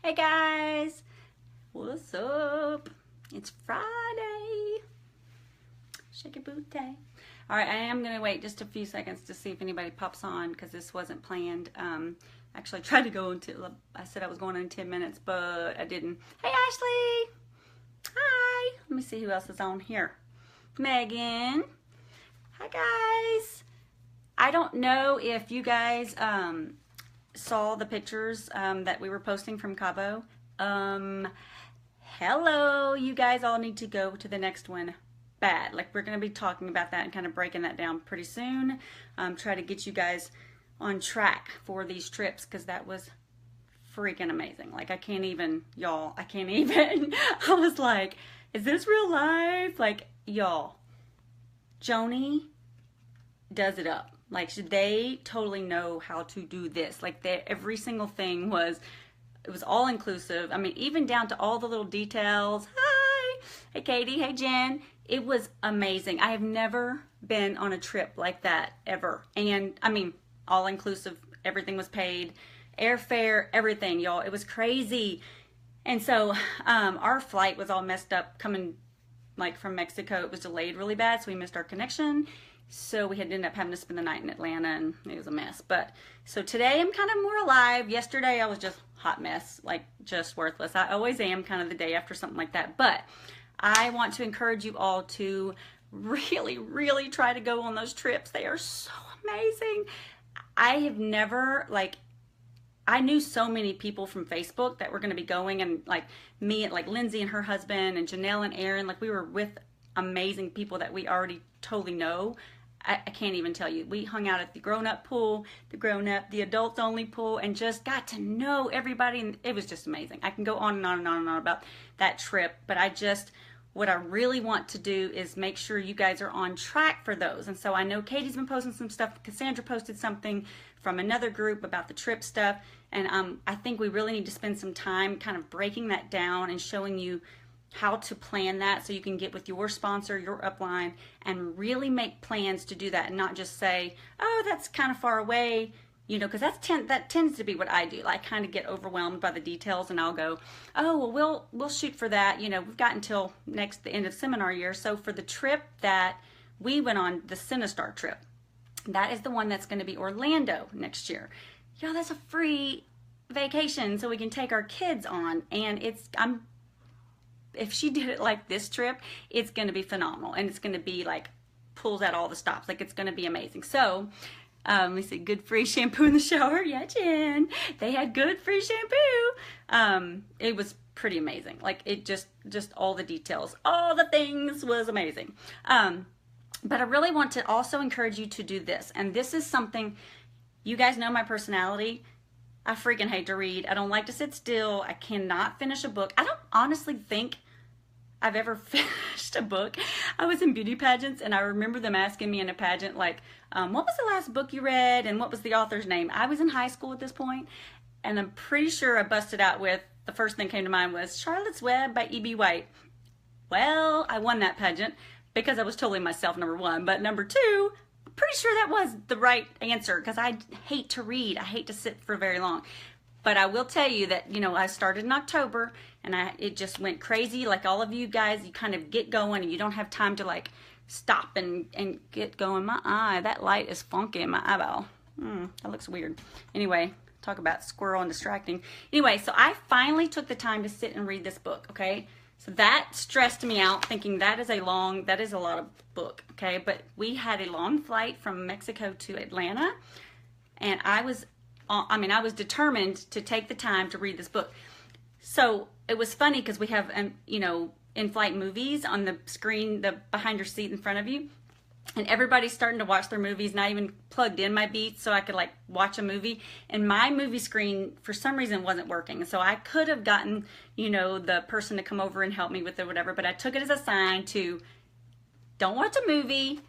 Hey guys, what's up? It's Friday. Shake a booty. All right, I am gonna wait just a few seconds to see if anybody pops on because this wasn't planned. Actually, I tried to go until I said I was going in 10 minutes, but I didn't. Hey Ashley, hi. Let me see who else is on here. Megan, hi guys. I don't know if you guys saw the pictures that we were posting from Cabo. Hello, you guys all need to go to the next one bad. Like, we're going to be talking about that and kind of breaking that down pretty soon. Try to get you guys on track for these trips because that was freaking amazing. Like, I can't even, y'all, I can't even. I was like, is this real life? Like, y'all, Joni does it up. Like, they totally know how to do this. Like, every single thing was, it was all inclusive. I mean, even down to all the little details. Hi, hey Katie, hey Jen. It was amazing. I have never been on a trip like that ever. And I mean, all inclusive, everything was paid, airfare, everything, y'all. It was crazy. And so our flight was all messed up coming like from Mexico. It was delayed really bad, so we missed our connection. So we had ended up having to spend the night in Atlanta, and it was a mess. But so today I'm kind of more alive. Yesterday I was just hot mess, like just worthless. I always am kind of the day after something like that. But I want to encourage you all to really, really try to go on those trips. They are so amazing. I have never, like, I knew so many people from Facebook that were going to be going, and like me and like Lindsay and her husband and Janelle and Aaron, like we were with amazing people that we already totally know. I can't even tell you. We hung out at the grown-up pool, the adults-only pool, and just got to know everybody, and it was just amazing. I can go on and on and on and on about that trip, but what I really want to do is make sure you guys are on track for those. And so I know Katie's been posting some stuff. Cassandra posted something from another group about the trip stuff, and I think we really need to spend some time kind of breaking that down and showing you how to plan that so you can get with your sponsor, your upline, and really make plans to do that and not just say, oh, that's kind of far away, you know, because that tends to be what I do. I kind of get overwhelmed by the details, and I'll go, oh, well, we'll shoot for that. You know, we've got until the end of seminar year. So for the trip that we went on, the Sinistar trip, that is the one that's going to be Orlando next year. Y'all, that's a free vacation so we can take our kids on, and if she did it like this trip, it's going to be phenomenal, and it's going to be like pulls out all the stops. Like, it's going to be amazing. So let me see, good free shampoo in the shower. Yeah, Jen, they had good free shampoo. It was pretty amazing. Like, it just all the details, all the things was amazing. But I really want to also encourage you to do this, and this is something, you guys know my personality. I freaking hate to read. I don't like to sit still. I cannot finish a book. I don't honestly think I've ever finished a book. I was in beauty pageants, and I remember them asking me in a pageant, like, what was the last book you read, and what was the author's name? I was in high school at this point, and I'm pretty sure I busted out with, the first thing came to mind was Charlotte's Web by E.B. White. Well, I won that pageant because I was totally myself, number one. But number two, I'm pretty sure that was the right answer because I hate to read. I hate to sit for very long. But I will tell you that, you know, I started in October, and it just went crazy. Like all of you guys, you kind of get going, and you don't have time to like stop and get going. My eye, that light is funky in my eyeball. That looks weird. Anyway, talk about squirrel and distracting. Anyway, so I finally took the time to sit and read this book, okay? So that stressed me out, thinking that is a lot of book, okay? But we had a long flight from Mexico to Atlanta, and I was determined to take the time to read this book. So it was funny because we have, you know, in-flight movies on the screen, the behind your seat in front of you, and everybody's starting to watch their movies, and I even plugged in my Beats so I could like watch a movie, and my movie screen for some reason wasn't working. So I could have gotten, you know, the person to come over and help me with it or whatever, but I took it as a sign to don't watch a movie,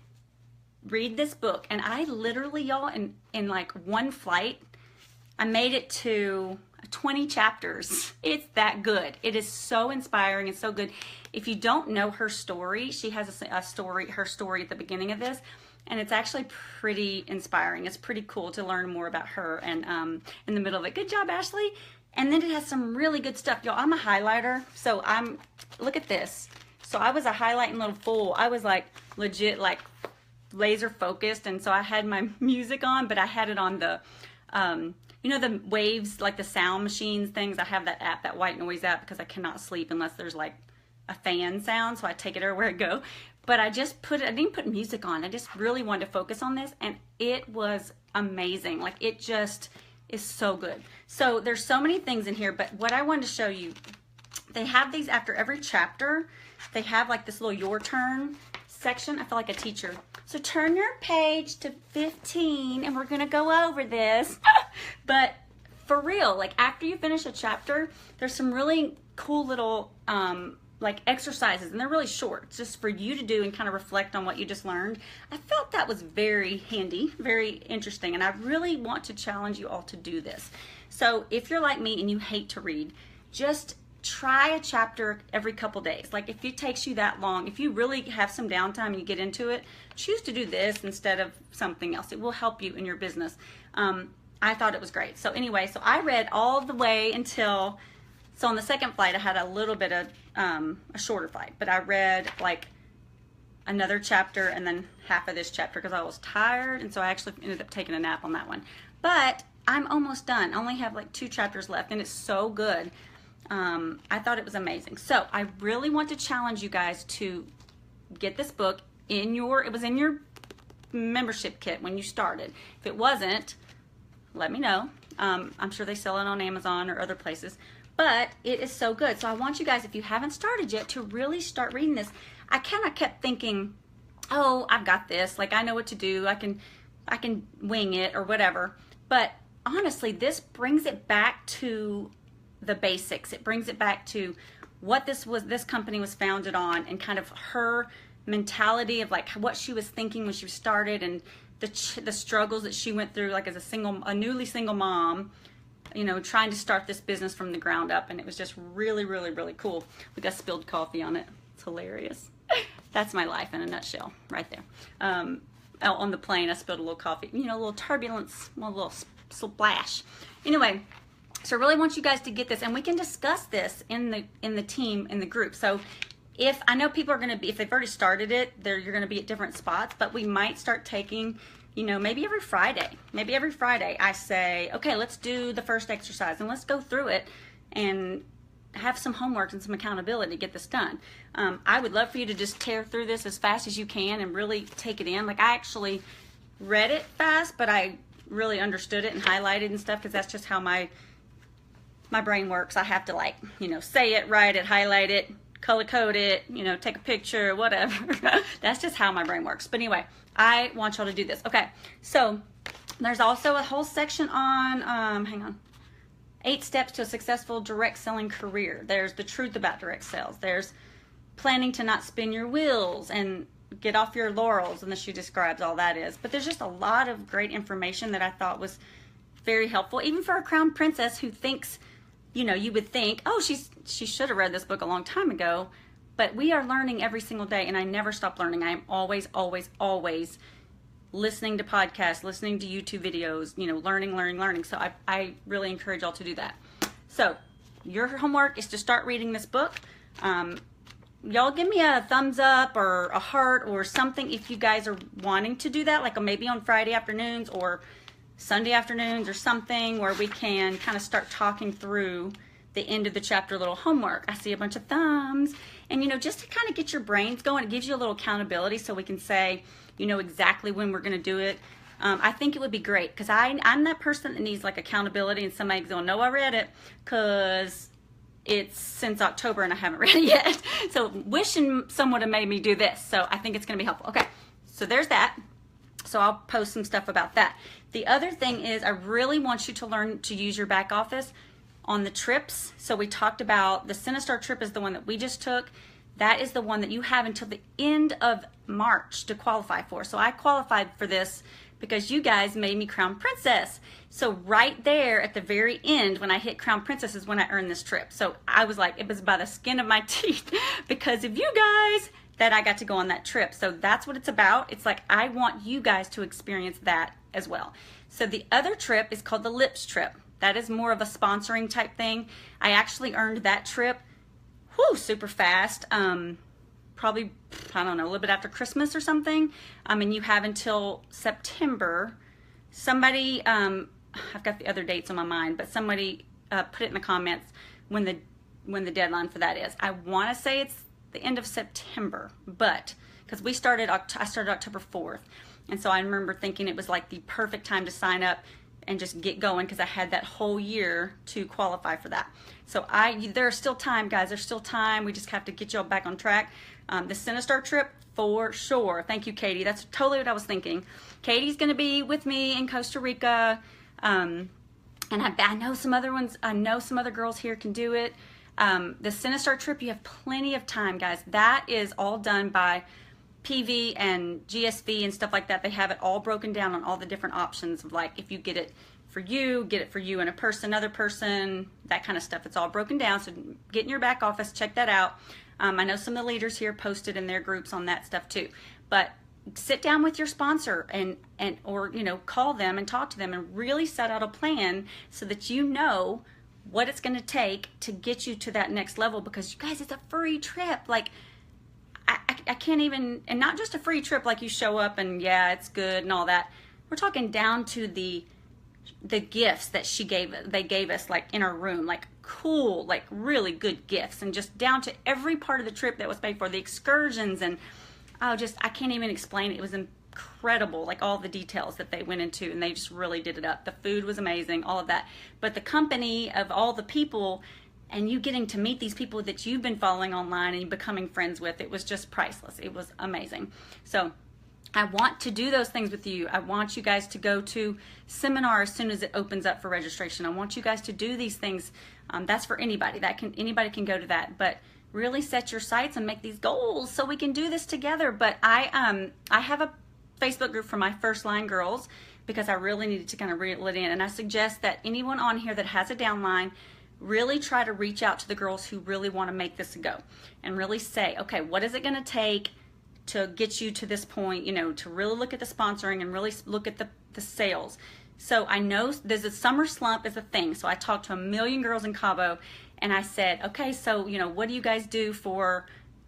read this book. And I literally, y'all, in like one flight, I made it to 20 chapters. It's that good. It is so inspiring and so good. If you don't know her story, she has her story at the beginning of this. and it's actually pretty inspiring. It's pretty cool to learn more about her, and in the middle of it. Good job, Ashley. And then it has some really good stuff. Y'all, I'm a highlighter, so look at this. So I was a highlighting little fool. I was like legit like laser focused, and so I had my music on, but I had it on the, you know, the waves, like the sound machines things. I have that app, that white noise app, because I cannot sleep unless there's like a fan sound, so I take it everywhere I go. But I just I didn't put music on. I just really wanted to focus on this, and it was amazing. Like, it just is so good. So there's so many things in here, but what I wanted to show you, they have these after every chapter. They have like this little your turn section. I feel like a teacher. So turn your page to 15 and we're gonna go over this. But for real, like after you finish a chapter, there's some really cool little like exercises, and they're really short. It's just for you to do and kind of reflect on what you just learned. I felt that was very handy, very interesting, and I really want to challenge you all to do this. So if you're like me and you hate to read, just try a chapter every couple days. Like if it takes you that long, if you really have some downtime and you get into it, choose to do this instead of something else. It will help you in your business. I thought it was great. So anyway, so I read all the way until, so on the second flight I had a little bit of a shorter flight, but I read like another chapter and then half of this chapter because I was tired, and so I actually ended up taking a nap on that one. But I'm almost done. I only have like 2 chapters left, and it's so good. I thought it was amazing. So I really want to challenge you guys to get this book in your, it was in your membership kit when you started. If it wasn't, let me know. I'm sure they sell it on Amazon or other places, but it is so good. So I want you guys, if you haven't started yet, to really start reading this. I kind of kept thinking, oh, I've got this. Like, I know what to do. I can wing it or whatever. But honestly, this brings it back to the basics. It brings it back to what this company was founded on, and kind of her mentality of like what she was thinking when she started, and the struggles that she went through, like as a newly single mom, you know, trying to start this business from the ground up. And it was just really, really, really cool. We got spilled coffee on it. It's hilarious. That's my life in a nutshell right there. On the plane, I spilled a little coffee, you know, a little turbulence, a little splash. Anyway, so I really want you guys to get this, and we can discuss this in the team, in the group. So if I know people are going to be, if they've already started it, you're going to be at different spots, but we might start taking, you know, maybe every Friday I say, okay, let's do the first exercise and let's go through it and have some homework and some accountability to get this done. I would love for you to just tear through this as fast as you can and really take it in. Like, I actually read it fast, but I really understood it and highlighted and stuff, because that's just how my brain works. I have to, like, you know, say it, write it, highlight it, color code it, you know, take a picture, whatever. That's just how my brain works. But anyway, I want y'all to do this. Okay, so there's also a whole section on, 8 steps to a successful direct selling career. There's the truth about direct sales. There's planning to not spin your wheels and get off your laurels, and then she describes all that is. But there's just a lot of great information that I thought was very helpful, even for a crown princess who thinks, you know, you would think, oh, she should have read this book a long time ago. But we are learning every single day, and I never stop learning. I am always, always, always listening to podcasts, listening to YouTube videos, you know, learning. So I really encourage y'all to do that. So your homework is to start reading this book. Y'all give me a thumbs up or a heart or something if you guys are wanting to do that, like maybe on Friday afternoons or Sunday afternoons or something, where we can kind of start talking through the end of the chapter little homework. I see a bunch of thumbs. And, you know, just to kind of get your brains going, it gives you a little accountability so we can say, you know, exactly when we're going to do it. I think it would be great, because I'm that person that needs like accountability, and somebody's going, no, I read it, because it's since October and I haven't read it yet. So wishing someone had made me do this. So I think it's going to be helpful. Okay, so there's that. So I'll post some stuff about that. The other thing is, I really want you to learn to use your back office on the trips. So we talked about the Sinistar trip is the one that we just took. That is the one that you have until the end of March to qualify for. So I qualified for this because you guys made me Crown Princess. So right there at the very end, when I hit Crown Princess, is when I earned this trip. So I was like, it was by the skin of my teeth, because if you guys that I got to go on that trip. So that's what it's about. It's like I want you guys to experience that as well. So the other trip is called the Lips trip. That is more of a sponsoring type thing. I actually earned that trip super fast. Probably, I don't know, a little bit after Christmas or something. And you have until September. Somebody, I've got the other dates on my mind, but somebody put it in the comments when the deadline for that is. I want to say it's the end of September, but because I started October 4th, and so I remember thinking it was like the perfect time to sign up and just get going, because I had that whole year to qualify for that. So there's still time, guys. There's still time. We just have to get y'all back on track. The Sinistar trip, for sure. Thank you, Katie. That's totally what I was thinking. Katie's going to be with me in Costa Rica. And I know some other ones. I know some other girls here can do it. The Sinistar trip, you have plenty of time, guys. That is all done by PV and GSV and stuff like that. They have it all broken down on all the different options of, like, if you get it for you and a person, another person, that kind of stuff. It's all broken down. So get in your back office, check that out. I know some of the leaders here posted in their groups on that stuff too. But sit down with your sponsor or call them and talk to them and really set out a plan so that you know what it's going to take to get you to that next level, because you guys, it's a free trip. Like, I can't even, and not just a free trip like you show up and yeah, it's good and all that. We're talking down to the gifts that they gave us, like in our room, like cool, like really good gifts, and just down to every part of the trip that was paid for, the excursions, and I can't even explain it. It was incredible, like all the details that they went into, and they just really did it up. The food was amazing, all of that. But the company of all the people, and you getting to meet these people that you've been following online and becoming friends with, it was just priceless. It was amazing. So I want to do those things with you. I want you guys to go to seminar as soon as it opens up for registration. I want you guys to do these things. That's for anybody. Anybody can go to that. But really set your sights and make these goals so we can do this together. But I have a Facebook group for my first line girls, because I really needed to kind of reel it in. And I suggest that anyone on here that has a downline really try to reach out to the girls who really want to make this a go, and really say, okay, what is it going to take to get you to this point, to really look at the sponsoring and really look at the sales. So I know there's a summer slump is a thing. So I talked to a million girls in Cabo, and I said, okay, so, what do you guys do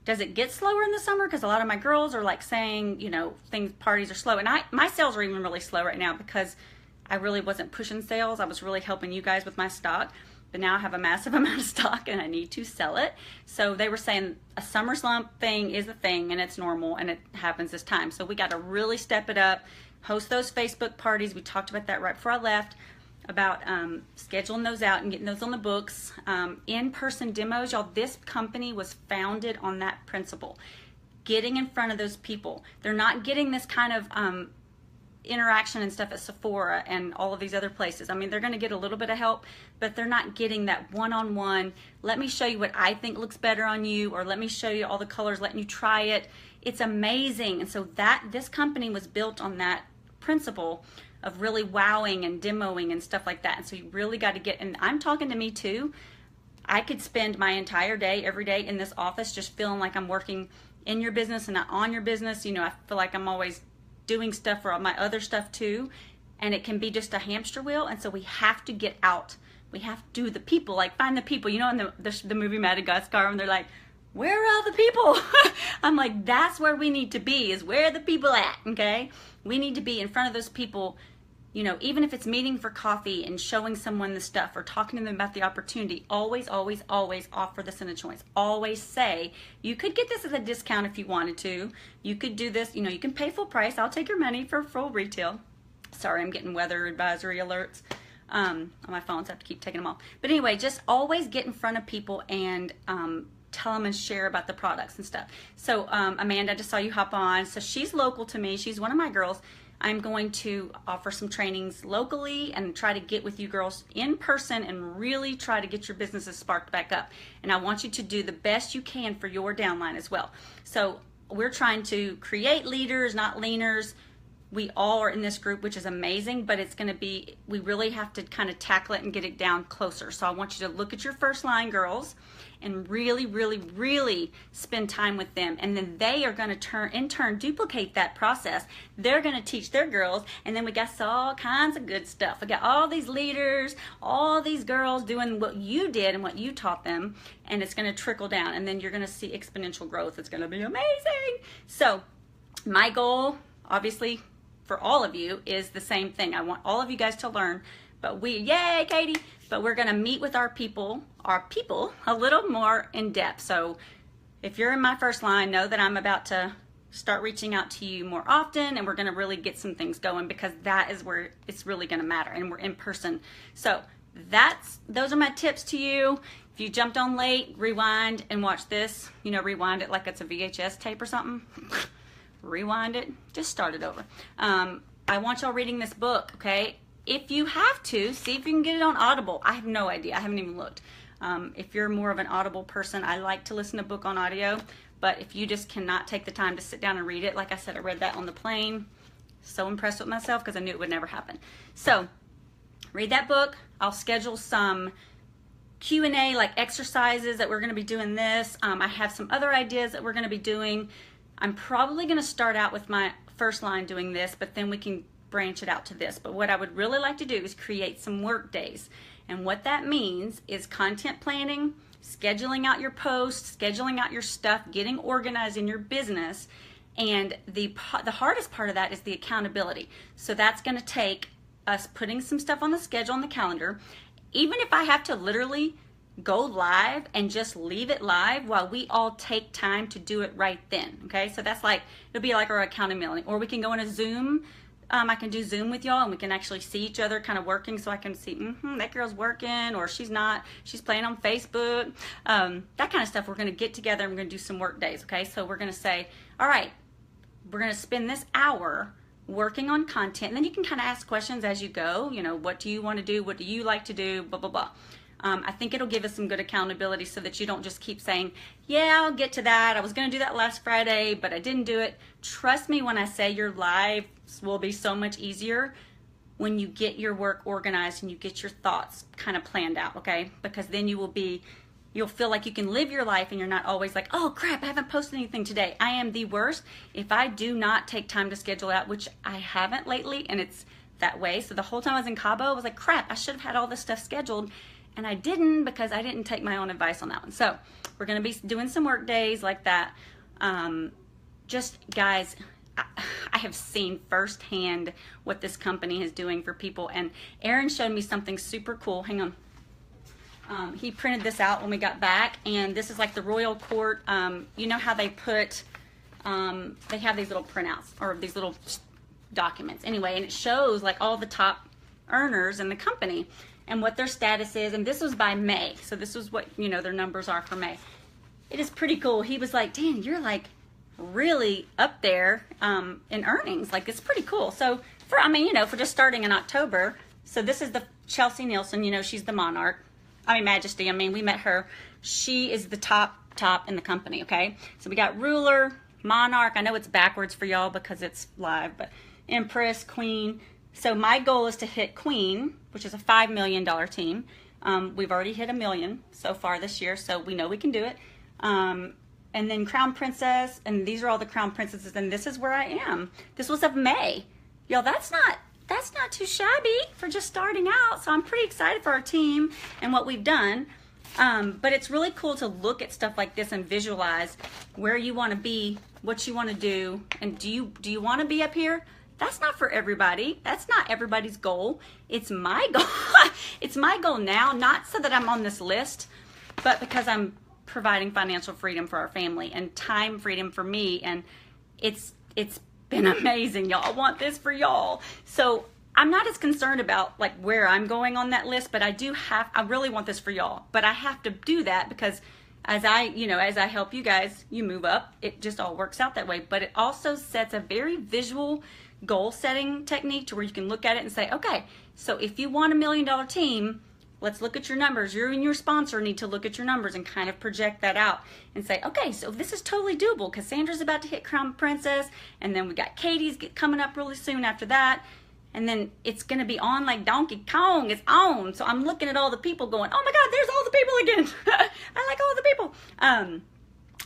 does it get slower in the summer? Because a lot of my girls are like saying, parties are slow. And my sales are even really slow right now, because I really wasn't pushing sales. I was really helping you guys with my stock. But now I have a massive amount of stock and I need to sell it. So they were saying a summer slump thing is a thing, and it's normal, and it happens this time. So we got to really step it up, host those Facebook parties. We talked about that right before I left, about scheduling those out and getting those on the books. In-person demos, y'all, this company was founded on that principle. Getting in front of those people. They're not getting this kind of interaction and stuff at Sephora and all of these other places. I mean, they're going to get a little bit of help, but they're not getting that one-on-one, let me show you what I think looks better on you, or let me show you all the colors, letting you try it. It's amazing. And so this company was built on that principle of really wowing and demoing and stuff like that. And so you really got to get, and I'm talking to me too. I could spend my entire day, every day in this office, just feeling like I'm working in your business and not on your business. I feel like I'm always doing stuff for all my other stuff too, and it can be just a hamster wheel. And so we have to get out. We have to do the people, like find the people. In the movie Madagascar, when they're like, where are all the people? I'm like, that's where we need to be, is where are the people at, okay? We need to be in front of those people, even if it's meeting for coffee and showing someone the stuff or talking to them about the opportunity. Always, always, always offer this in a choice. Always say, you could get this as a discount if you wanted to. You could do this, you can pay full price. I'll take your money for full retail. Sorry, I'm getting weather advisory alerts on my phone, so I have to keep taking them off. But anyway, just always get in front of people and tell them and share about the products and stuff. So Amanda, I just saw you hop on. So she's local to me. She's one of my girls. I'm going to offer some trainings locally and try to get with you girls in person and really try to get your businesses sparked back up. And I want you to do the best you can for your downline as well. So we're trying to create leaders, not leaners. we all are in this group, which is amazing, but it's going to be, we really have to kind of tackle it and get it down closer. So I want you to look at your first line girls and really, really, really spend time with them. And then they are going to in turn duplicate that process. They're going to teach their girls, and then we got all kinds of good stuff. We got all these leaders, all these girls doing what you did and what you taught them, and it's going to trickle down, and then you're going to see exponential growth. It's going to be amazing. So my goal, obviously, for all of you is the same thing. I want all of you guys to learn, but yay, Katie, but we're gonna meet with our people a little more in depth. So if you're in my first line, know that I'm about to start reaching out to you more often, and we're gonna really get some things going, because that is where it's really gonna matter, and we're in person. So those are my tips to you. If you jumped on late, rewind and watch this. You know, rewind it like it's a VHS tape or something. Rewind it, just start it over. I want y'all reading this book, okay? If you have to, see if you can get it on Audible. I have no idea, I haven't even looked. If you're more of an Audible person, I like to listen to book on audio, but if you just cannot take the time to sit down and read it, like I said, I read that on the plane. So impressed with myself because I knew it would never happen. So read that book. I'll schedule some Q&A, like exercises that we're gonna be doing this. I have some other ideas that we're gonna be doing. I'm probably going to start out with my first line doing this, but then we can branch it out to this. But what I would really like to do is create some work days. And what that means is content planning, scheduling out your posts, scheduling out your stuff, getting organized in your business. And the hardest part of that is the accountability. So that's going to take us putting some stuff on the schedule, on the calendar. Even if I have to literally go live and just leave it live while we all take time to do it right then, okay? So that's like, it'll be like our accountability. Or we can go in a Zoom. I can do Zoom with y'all, and we can actually see each other kind of working, so I can see, that girl's working, or she's not, she's playing on Facebook. That kind of stuff. We're gonna get together and we're gonna do some work days, okay? So we're gonna say, all right, we're gonna spend this hour working on content, and then you can kind of ask questions as you go. You know, what do you want to do? What do you like to do? Blah, blah, blah. I think it'll give us some good accountability, so that you don't just keep saying, yeah, I'll get to that. I was going to do that last Friday, but I didn't do it. Trust me when I say your lives will be so much easier when you get your work organized and you get your thoughts kind of planned out, okay? Because then you'll feel like you can live your life, and you're not always like, oh crap, I haven't posted anything today. I am the worst if I do not take time to schedule out, which I haven't lately, and it's that way. So the whole time I was in Cabo, I was like, crap, I should have had all this stuff scheduled. And I didn't, because I didn't take my own advice on that one. So we're going to be doing some work days like that. Just guys, I have seen firsthand what this company is doing for people. And Aaron showed me something super cool. Hang on. He printed this out when we got back. And this is like the Royal Court. You know how they put, they have these little printouts, or these little documents. Anyway, and it shows like all the top earners in the company and what their status is. And this was by May. So this was what, you know, their numbers are for May. It is pretty cool. He was like, Dan, you're like really up there in earnings. Like, it's pretty cool. So for, I mean, you know, for just starting in October. So this is the Chelsea Nielsen, you know, she's the monarch. I mean, Majesty. I mean, we met her. She is the top in the company, okay? So we got ruler, monarch. I know it's backwards for y'all because it's live, but empress, queen. So my goal is to hit queen, which is a $5 million team. We've already hit $1 million so far this year, so we know we can do it. And then crown princess, and these are all the crown princesses, and this is where I am. This was of May. Y'all, that's not too shabby for just starting out. So I'm pretty excited for our team and what we've done. But it's really cool to look at stuff like this and visualize where you want to be, what you want to do, and do you want to be up here? That's not for everybody. That's not everybody's goal. It's my goal. It's my goal now, not so that I'm on this list, but because I'm providing financial freedom for our family and time freedom for me. And it's been amazing, y'all. I want this for y'all. So I'm not as concerned about like where I'm going on that list, but I really want this for y'all. But I have to do that because as I help you guys, you move up. It just all works out that way. But it also sets a very visual goal setting technique to where you can look at it and say, okay, so if you want $1 million team, let's look at your numbers. You and your sponsor need to look at your numbers and kind of project that out and say, okay, so this is totally doable. Cassandra's about to hit Crown Princess, and then we got Katie's coming up really soon after that. And then it's going to be on like Donkey Kong. It's on. So I'm looking at all the people going, oh my God, there's all the people again. I like all the people.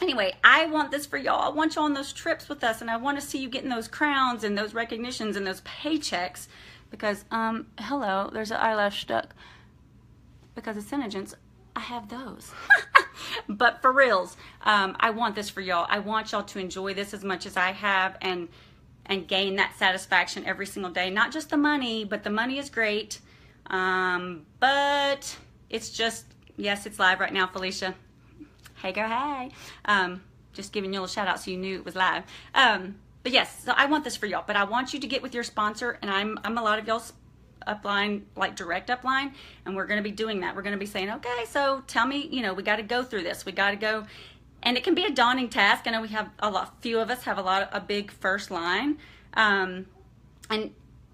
Anyway, I want this for y'all. I want y'all on those trips with us, and I want to see you getting those crowns and those recognitions and those paychecks because, hello, there's an eyelash stuck. Because of Synergence, I have those. But for reals, I want this for y'all. I want y'all to enjoy this as much as I have and gain that satisfaction every single day. Not just the money, but the money is great. But it's just, yes, it's live right now, Felicia. Hey girl, hey. Just giving you a little shout out so you knew it was live. But yes, so I want this for y'all. But I want you to get with your sponsor, and I'm a lot of y'all's upline, like direct upline, and we're going to be doing that. We're going to be saying, okay, so tell me, you know, we got to go through this. We got to go. And it can be a daunting task. I know we have few of us have a big first line, and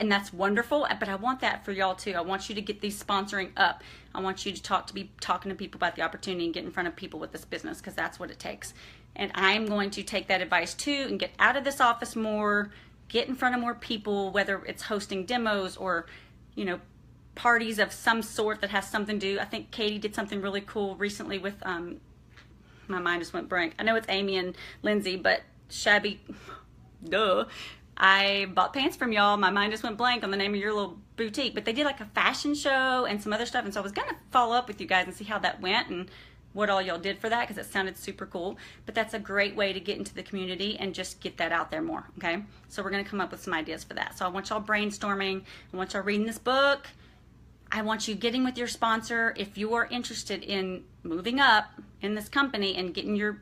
that's wonderful. But I want that for y'all too. I want you to get these sponsoring up. I want you to be talking to people about the opportunity and get in front of people with this business because that's what it takes. And I'm going to take that advice too and get out of this office more, get in front of more people, whether it's hosting demos or, you know, parties of some sort that has something to do. I think Katie did something really cool recently with my mind just went blank. I know it's Amy and Lindsay, but shabby, duh. I bought pants from y'all. My mind just went blank on the name of your little boutique, but they did like a fashion show and some other stuff. And so I was going to follow up with you guys and see how that went and what all y'all did for that because it sounded super cool. But that's a great way to get into the community and just get that out there more, okay? So we're going to come up with some ideas for that. So I want y'all brainstorming. I want y'all reading this book. I want you getting with your sponsor. If you are interested in moving up in this company and getting your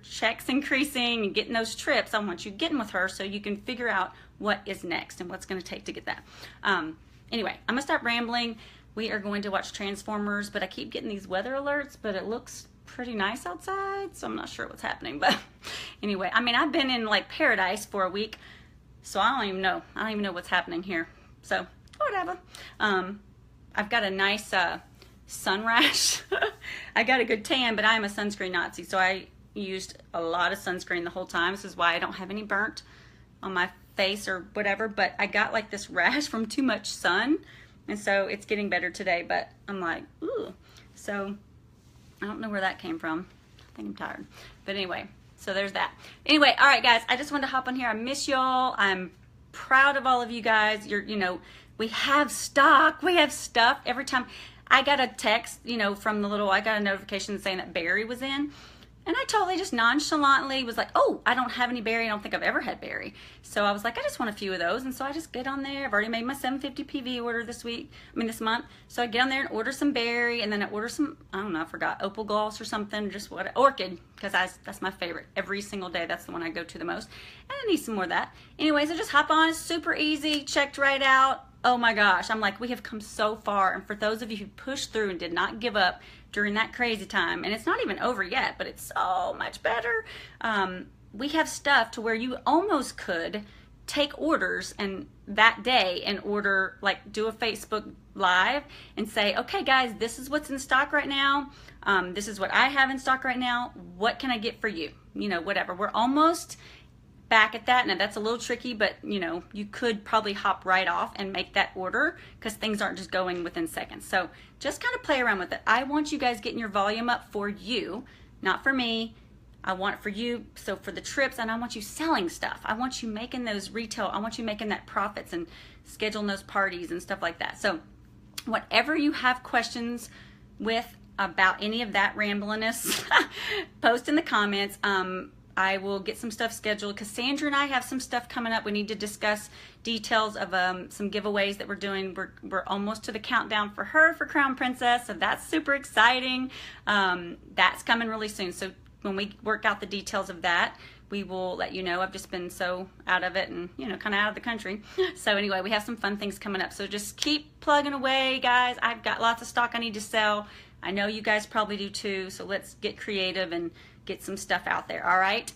checks increasing and getting those trips, I want you getting with her so you can figure out what is next and what's going to take to get that. Anyway, I'm going to stop rambling. We are going to watch Transformers, but I keep getting these weather alerts, but it looks pretty nice outside, so I'm not sure what's happening. But anyway, I mean, I've been in like paradise for a week, so I don't even know what's happening here. So whatever. I've got a nice sun rash. I got a good tan, but I'm a sunscreen Nazi, so I used a lot of sunscreen the whole time. This is why I don't have any burnt on my face or whatever, but I got like this rash from too much sun, and so it's getting better today, but I'm like, ooh. So I don't know where that came from. I think I'm tired. But anyway, so there's that. Anyway, all right, guys, I just wanted to hop on here. I miss y'all. I'm proud of all of you guys. We have stock. We have stuff. Every time I got a text, from I got a notification saying that Barry was in. And I totally just nonchalantly was like, oh, I don't have any Barry. I don't think I've ever had Barry. So I was like, I just want a few of those. And so I just get on there. I've already made my 750 PV order this month. So I get on there and order some Barry. And then I order some, I don't know, I forgot, Opal Gloss or something. Orchid, because that's my favorite. Every single day, that's the one I go to the most. And I need some more of that. Anyways, I just hop on. It's super easy. Checked right out. Oh my gosh. I'm like, we have come so far. And for those of you who pushed through and did not give up during that crazy time, and it's not even over yet, but it's so much better. We have stuff to where you almost could take orders and that day and order, like do a Facebook Live and say, okay guys, this is what's in stock right now. This is what I have in stock right now. What can I get for you? Whatever. We're almost back at that. Now that's a little tricky, but you could probably hop right off and make that order because things aren't just going within seconds. So just kind of play around with it. I want you guys getting your volume up for you, not for me. I want it for you. So for the trips, and I want you selling stuff. I want you making those retail. I want you making that profits and scheduling those parties and stuff like that. So whatever you have questions with about any of that rambliness, post in the comments. I will get some stuff scheduled. Cassandra and I have some stuff coming up. We need to discuss details of some giveaways that we're doing. We're almost to the countdown for her for Crown Princess, so that's super exciting. That's coming really soon. So when we work out the details of that, we will let you know. I've just been so out of it and, kind of out of the country. So anyway, we have some fun things coming up. So just keep plugging away, guys. I've got lots of stock I need to sell. I know you guys probably do too, so let's get creative and get some stuff out there, all right?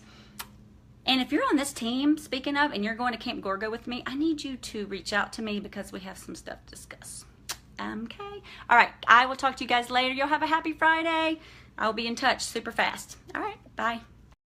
And if you're on this team, speaking of, and you're going to Camp Gorgo with me, I need you to reach out to me because we have some stuff to discuss. Okay. All right. I will talk to you guys later. You'll have a happy Friday. I'll be in touch super fast. All right. Bye.